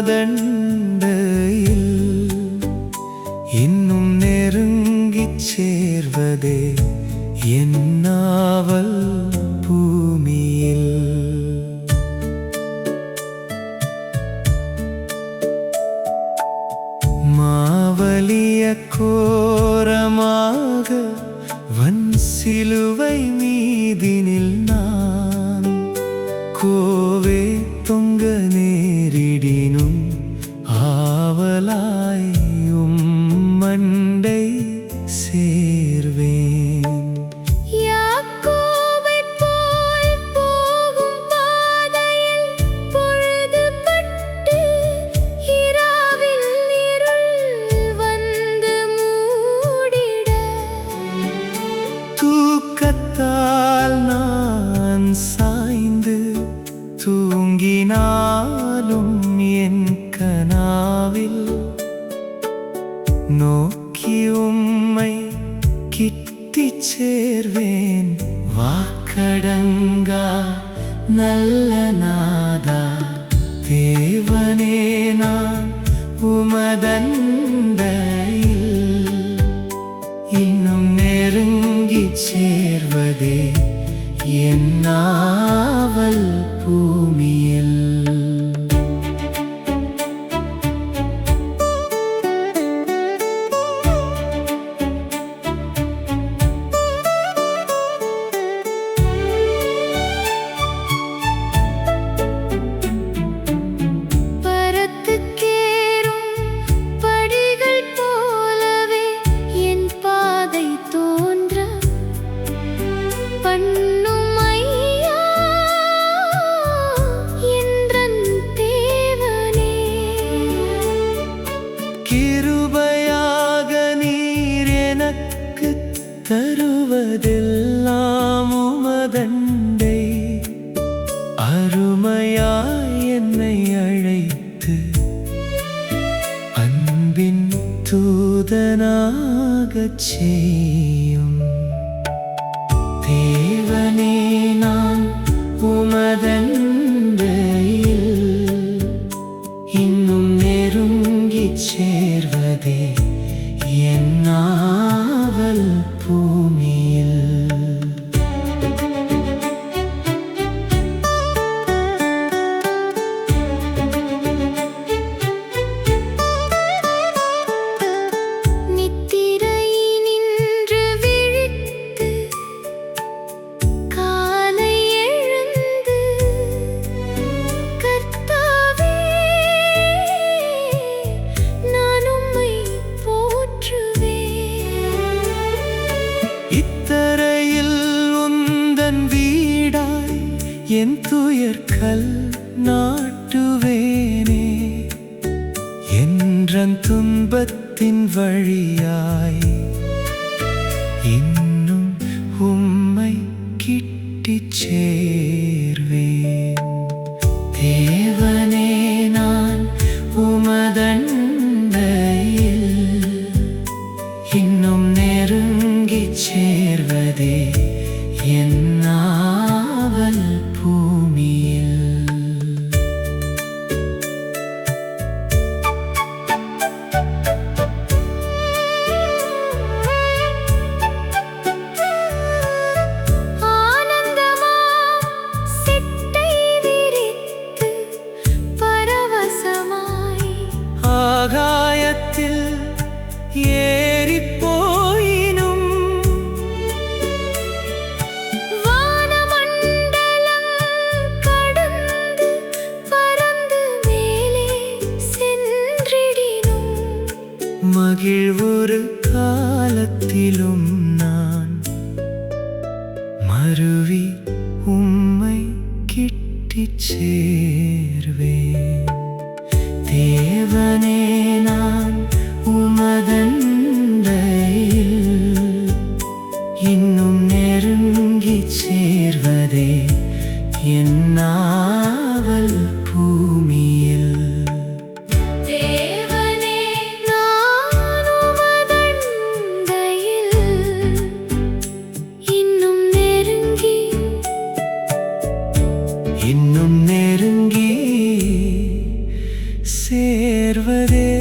உமதண்டையில் இன்னும் நெருங்கிச் சேர்வதே என் நாவல் பூமியில். மாவலிய கோரமாக வன் சிலுவை மீதினில் நான் கோவே தொங்க நேரிடினும் ஆவலாயும் மண்டை சேர்வேன். யாக்கோபைப் போல் போகும் பாதையில் பொழுதுபட்டு இரவில் இருள் வந்து மூடிட, தூக்கத்தால் நான் சாய்ந்து தூங்கினாலும் என் கனாவில் நோக்கி உம்மை கிட்டிச் சேர்வேன். வாக்கடங்கா நல்ல நாதா, தேவனே நான் உமதண்டையில் இன்னும் நெருங்கிச் சேர்வதே என் நாவல் பூமியில். பரத்துக்கேறும் படிகள் போலவே என் பாதை தோன்ற பண்ணும் ஐயா என்றன் தேவனே. கிருபையாக நீர் எனக்குத் தருவதெல்லாம் உமதண்டை, அருமையாய் என்னை அழைத்து அன்பின் தூதனாகச் செய்யும். தேவனே நான் உமதண்டையில் இன்னும் நெருங்கிச் சேர்வதே என் நாவல் பூமியில். நித்திரையினின்று விழித்து காலை எழுந்து, கர்த்தாவே நான் உம்மை போற்றுவேன். இத்தரையில் உந்தன் வீடாய் என் துயர்கல் நாட்டுவேனே. என்றன் துன்பத்தின் வழியாய் இன்னும் உம்மை கிட்டிச் சேர்வேன். தேவனே நான் உமதண்டையில் இன்னும் நெருங்கிச் சேர்வதே என் நாவல் பூமியில். ஆனந்தமா சிட்டை விரித்து பரவசமாய் ஆகாயத்தில் ஏறிப் போயினும் வானமண்டலம் கடந்து பறந்து மேலே சென்றிடினும், மகிழ்வொரு காலத்திலும் நான் மருவி உம்மை கிட்டிச் சேர்வேன். தேவனே நான் உமதண்டையில் இன்னும் நெருங்கிச் சேர்வதே என் நாவல் பூமியில். தேவனே நான் உமதண்டையில் இன்னும் நெருங்கி இன்னும் நெருங்கி சேர்வதே